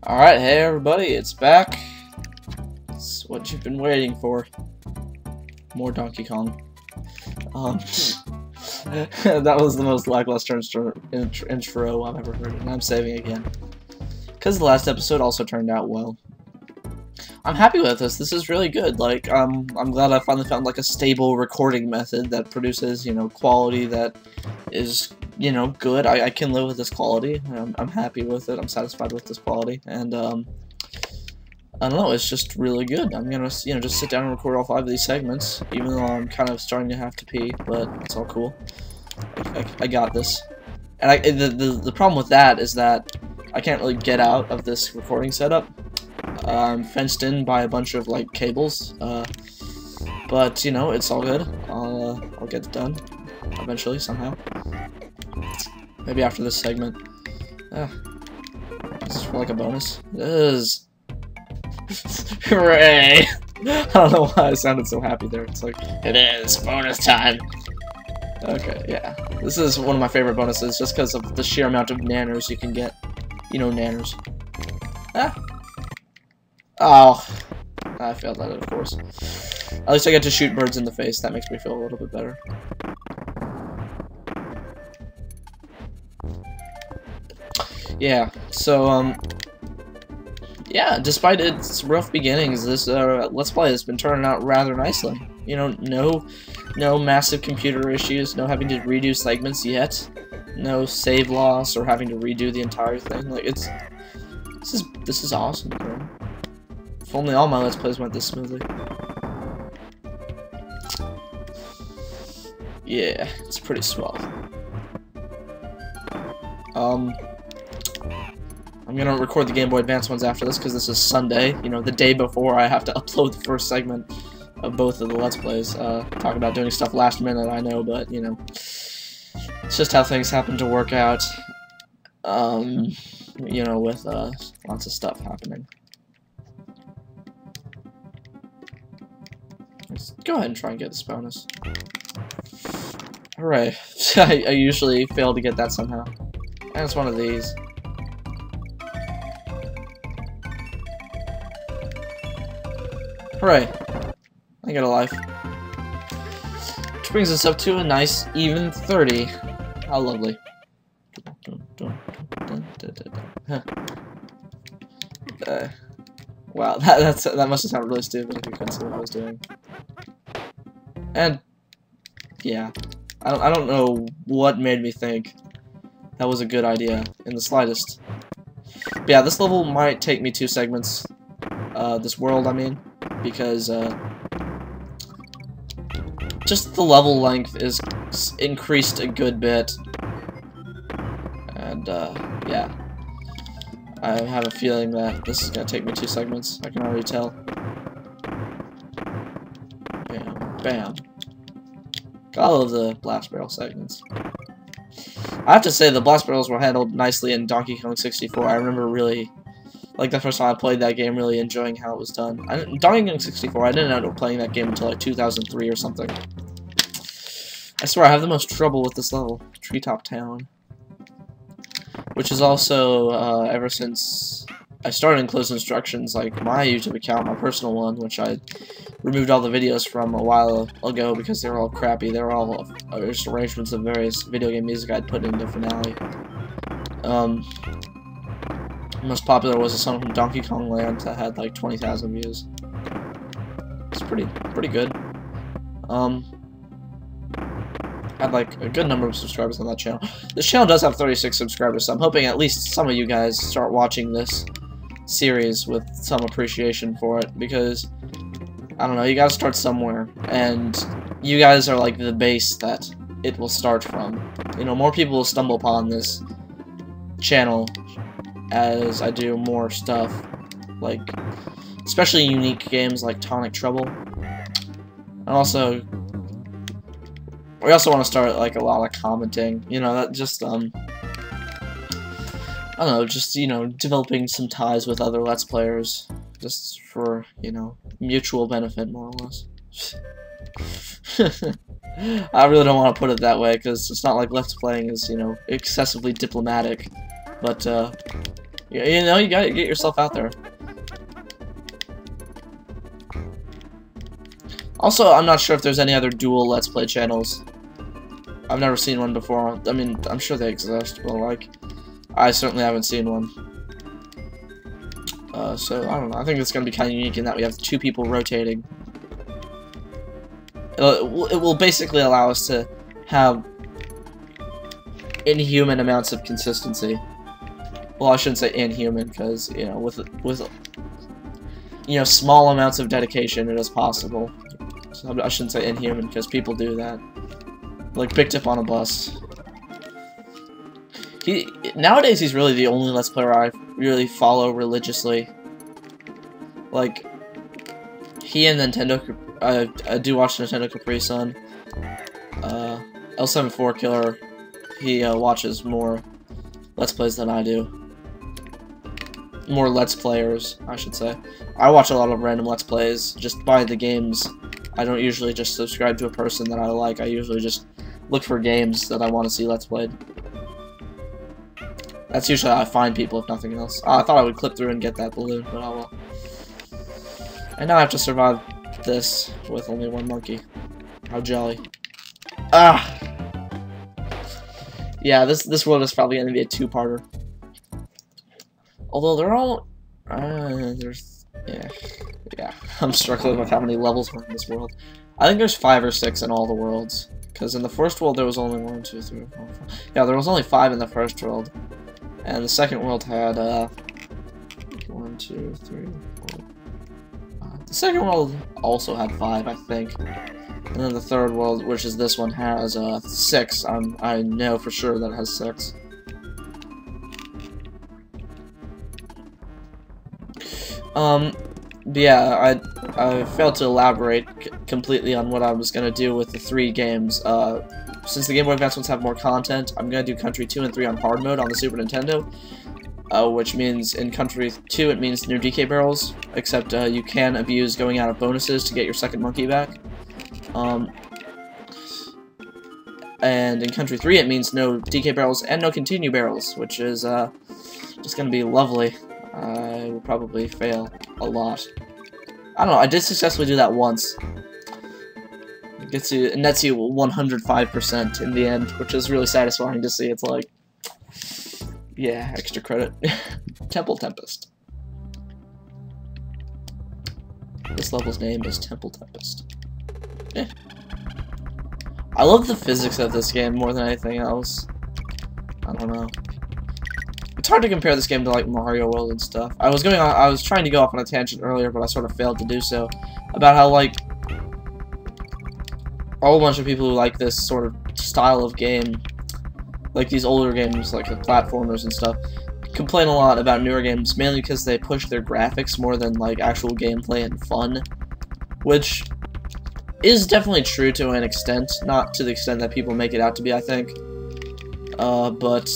Alright, hey everybody, it's back. It's what you've been waiting for. More Donkey Kong. That was the most lackluster intro I've ever heard, and I'm saving again. Because the last episode also turned out well. I'm happy with this. This is really good. Like, I'm glad I finally found like a stable recording method that produces, quality that is, good. I can live with this quality. I'm happy with it. I'm satisfied with this quality, and I don't know. It's just really good. I'm gonna, just sit down and record all 5 of these segments, even though I'm kind of starting to have to pee. But it's all cool. I got this. And the problem with that is that I can't really get out of this recording setup. I'm fenced in by a bunch of like cables, but it's all good. I'll get it done eventually somehow. Maybe after this segment. This is for like a bonus. It is. Hooray! I don't know why I sounded so happy there. It's like, it is bonus time. Okay, yeah. This is one of my favorite bonuses just because of the sheer amount of nanners you can get. Nanners. Oh, I failed at it, of course. At least I get to shoot birds in the face. That makes me feel a little bit better. Yeah, so, yeah, despite its rough beginnings, this Let's Play has been turning out rather nicely. No massive computer issues, no having to redo segments yet, no save loss or having to redo the entire thing. Like, this is awesome, bro. If only all my Let's Plays went this smoothly. Yeah, it's pretty swell. I'm gonna record the Game Boy Advance ones after this because this is Sunday, the day before I have to upload the first segment of both of the Let's Plays. Talk about doing stuff last minute, I know, but, it's just how things happen to work out, with, lots of stuff happening. Let's go ahead and try and get this bonus. Hooray. I usually fail to get that somehow. And it's one of these. Hooray. I get a life. Which brings us up to a nice, even 30. How lovely. Wow, that must have sounded really stupid if you couldn't see what I was doing. And yeah, I don't know what made me think that was a good idea in the slightest. But yeah, this level might take me 2 segments. This world, I mean, because just the level length is increased a good bit, and yeah. I have a feeling that this is gonna take me 2 segments. I can already tell. Bam, bam. All of the blast barrel segments. I have to say the blast barrels were handled nicely in Donkey Kong 64. I remember really, like the first time I played that game, really enjoying how it was done. Donkey Kong 64, I didn't end up playing that game until like 2003 or something. I swear I have the most trouble with this level, Treetop Town. Which is also, ever since I started Enclosed Instructions, like my YouTube account, my personal one, which I removed all the videos from a while ago because they were all crappy. They were all just arrangements of various video game music I'd put into Finale. Most popular was a song from Donkey Kong Land that had like 20,000 views. It's pretty good. Had like a good number of subscribers on that channel. This channel does have 36 subscribers, so I'm hoping at least some of you guys start watching this series with some appreciation for it, because I don't know, you gotta start somewhere, and you guys are like the base that it will start from. More people will stumble upon this channel as I do more stuff, like especially unique games like Tonic Trouble. And also we also want to start like a lot of commenting, that just I don't know, just developing some ties with other Let's Players, just for mutual benefit, more or less. I really don't want to put it that way because it's not like Let's Playing is excessively diplomatic, but You know, you gotta get yourself out there. Also, I'm not sure if there's any other dual Let's Play channels. I've never seen one before. I mean, I'm sure they exist, but like, I certainly haven't seen one. So, I don't know. I think it's going to be kind of unique in that we have 2 people rotating. It will basically allow us to have inhuman amounts of consistency. Well, I shouldn't say inhuman, because, you know, with you know, small amounts of dedication, it is possible. So I shouldn't say inhuman, because people do that. Like, picked up on a bus. Nowadays, he's really the only Let's Player I really follow religiously. Like, he and Nintendo, I do watch Nintendo Capri Sun. L74 Killer, he watches more Let's Plays than I do. More Let's Players, I should say. I watch a lot of random Let's Plays, just by the games. I don't usually just subscribe to a person that I like, I usually just look for games that I want to see Let's Played. That's usually how I find people, if nothing else. I thought I would clip through and get that balloon, but I will. And now I have to survive this with only 1 monkey. How jolly. Ah! Yeah, this world is probably going to be a 2-parter. Although they're all... Yeah. I'm struggling with how many levels are in this world. I think there's 5 or 6 in all the worlds. Because in the first world there was only 1, 2, 3, 4, 5. Yeah, there was only 5 in the first world. And the second world had, 1, 2, 3, 4, 5. The second world also had 5, I think. And then the third world, which is this one, has, 6. I know for sure that it has 6. But yeah, I failed to elaborate completely on what I was going to do with the 3 games. Since the Game Boy Advance ones have more content, I'm going to do Country 2 and 3 on hard mode on the Super Nintendo. Which means in Country 2 it means no DK barrels, except you can abuse going out of bonuses to get your second monkey back. And in Country 3 it means no DK barrels and no continue barrels, which is just going to be lovely. I will probably fail a lot. I don't know, I did successfully do that once. It nets you 105% in the end, which is really satisfying to see. It's like, yeah, extra credit. Temple Tempest. This level's name is Temple Tempest. Eh. I love the physics of this game more than anything else. I don't know. It's hard to compare this game to like Mario World and stuff. I was trying to go off on a tangent earlier, but I sort of failed to do so. About how like a whole bunch of people who like this sort of style of game, like these older games, like the platformers and stuff, complain a lot about newer games, mainly because they push their graphics more than like actual gameplay and fun, which is definitely true to an extent, not to the extent that people make it out to be, I think. But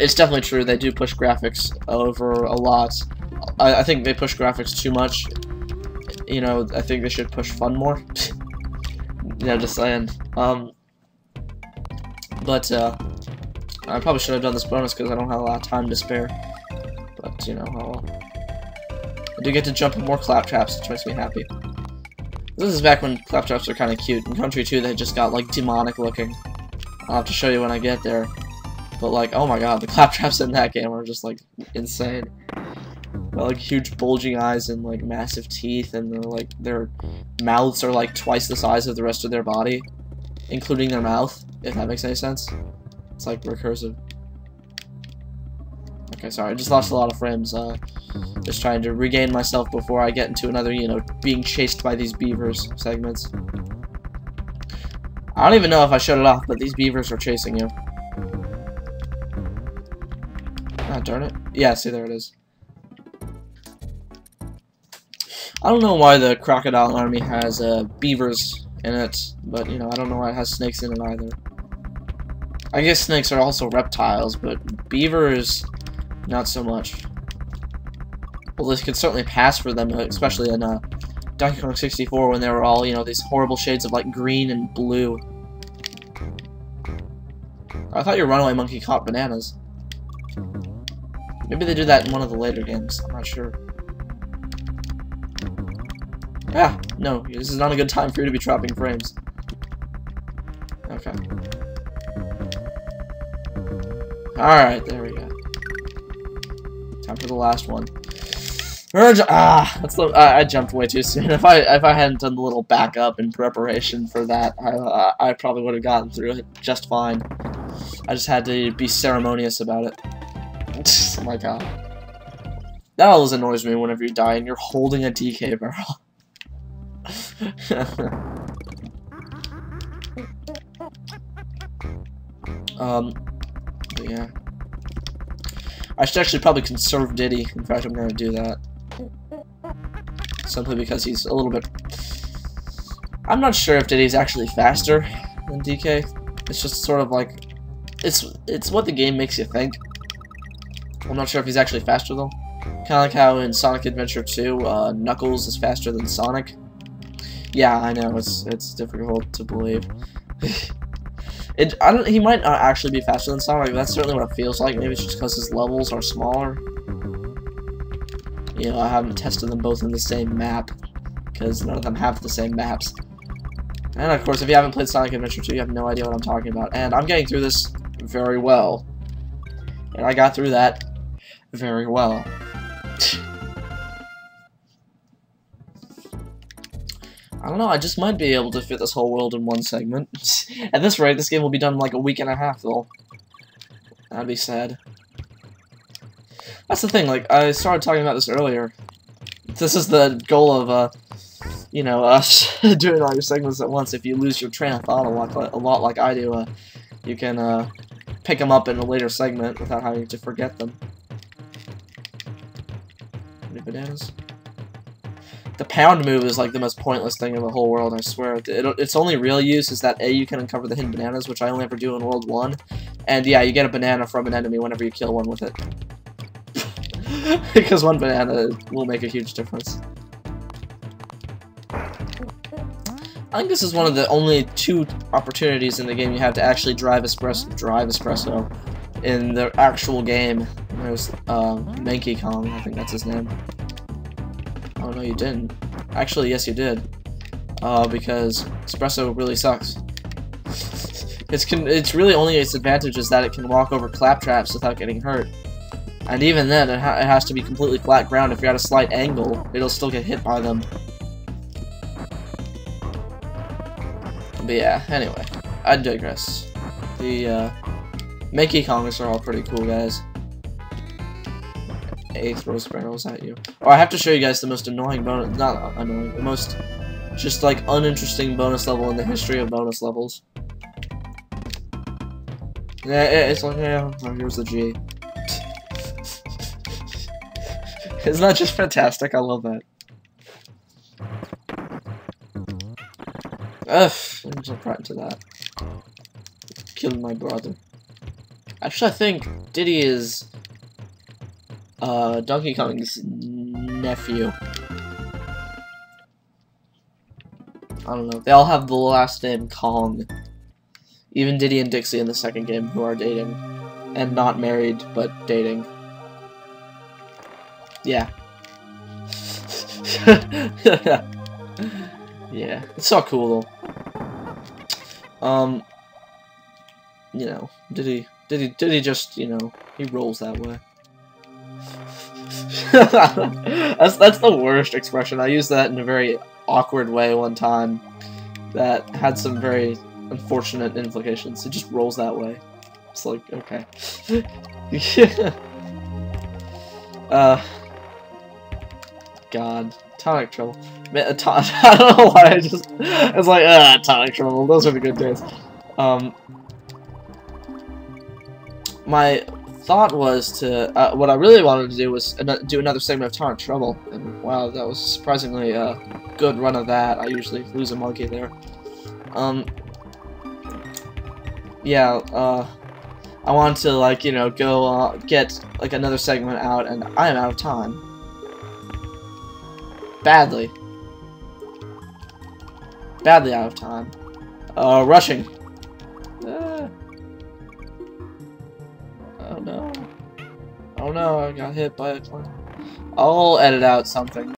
it's definitely true, they do push graphics over a lot. I think they push graphics too much. You know, I think they should push fun more. Yeah, just saying. But I probably should have done this bonus because I don't have a lot of time to spare. But, you know, I do get to jump in more claptraps, which makes me happy. This is back when claptraps are kind of cute. In Country 2, they just got, like, demonic looking. I'll have to show you when I get there. But, like, oh my god, the claptraps in that game are just, like, insane. Got, like, huge bulging eyes and, like, massive teeth, and they're, like, their mouths are, like, twice the size of the rest of their body, including their mouth, if that makes any sense. It's, like, recursive. Okay, sorry, I just lost a lot of frames, just trying to regain myself before I get into another, you know, being chased by these beavers segments. I don't even know if I shut it off, but these beavers are chasing you. Ah, darn it. Yeah, see, there it is. I don't know why the Crocodile Army has beavers in it, but, you know, I don't know why it has snakes in it either. I guess snakes are also reptiles, but beavers, not so much. Well, this could certainly pass for them, especially in Donkey Kong 64 when they were all, you know, these horrible shades of, like, green and blue. I thought your runaway monkey caught bananas. Maybe they do that in one of the later games. I'm not sure. Ah, no, this is not a good time for you to be dropping frames. Okay. Alright, there we go. Time for the last one. That's the I jumped way too soon. If I hadn't done the little backup in preparation for that, I probably would have gotten through it just fine. I just had to be ceremonious about it. Oh my god. That always annoys me whenever you die and you're holding a DK barrel. But yeah. I should actually probably conserve Diddy. In fact, I'm gonna do that. Simply because he's a little bit... I'm not sure if Diddy's actually faster than DK. It's just sort of like... It's what the game makes you think. I'm not sure if he's actually faster though. Kind of like how in Sonic Adventure 2, Knuckles is faster than Sonic. Yeah, I know, it's difficult to believe. He might not actually be faster than Sonic, but that's certainly what it feels like. Maybe it's just because his levels are smaller. You know, I haven't tested them both in the same map, because none of them have the same maps. And of course, if you haven't played Sonic Adventure 2, you have no idea what I'm talking about. And I'm getting through this very well. And I got through that very well. I don't know, I just might be able to fit this whole world in one segment. At this rate, this game will be done in like a week and a half, though. That'd be sad. That's the thing, like, I started talking about this earlier. This is the goal of, you know, doing all your segments at once. If you lose your train of thought a lot like I do, you can, pick them up in a later segment without having to forget them. Any bananas? The pound move is like the most pointless thing in the whole world, I swear. Its only real use is that A, you can uncover the hidden bananas, which I only ever do in World 1. And yeah, you get a banana from an enemy whenever you kill one with it. Because one banana will make a huge difference. I think this is one of the only 2 opportunities in the game you have to actually drive espresso in the actual game. There's Monkey Kong, I think that's his name. Oh no, you didn't. Actually, yes, you did. Because espresso really sucks. It's really only its advantage is that it can walk over claptraps without getting hurt. And even then, it has to be completely flat ground. If you're at a slight angle, it'll still get hit by them. But yeah, anyway, I digress. The Monkey Kongs are all pretty cool, guys. A throws barrels at you. Oh, I have to show you guys the most annoying bonus, not annoying, the most just like uninteresting bonus level in the history of bonus levels. Yeah, it's like, yeah, oh, here's the G. Isn't that just fantastic? I love that. Ugh, I'm jump right into that. Killed my brother. Actually, I think Diddy is Donkey Kong's nephew. I don't know. They all have the last name Kong. Even Diddy and Dixie in the second game, who are dating. And not married, but dating. Yeah. Yeah. It's so cool, though. You know, Diddy just, you know, he rolls that way. that's the worst expression. I used that in a very awkward way one time that had some very unfortunate implications. It just rolls that way. It's like, okay. God. Tonic Trouble. Man, I don't know why it's like, Tonic Trouble. Those are the good days. My thought was to, what I really wanted to do was do another segment of Tonic Trouble, and wow, that was surprisingly a good run of that. I usually lose a monkey there. Yeah, I wanted to, like, you know, go, get, like, another segment out, and I am out of time. Badly. Badly out of time. Rushing. Oh no. Oh no. no, I got hit by a clown. I'll edit out something.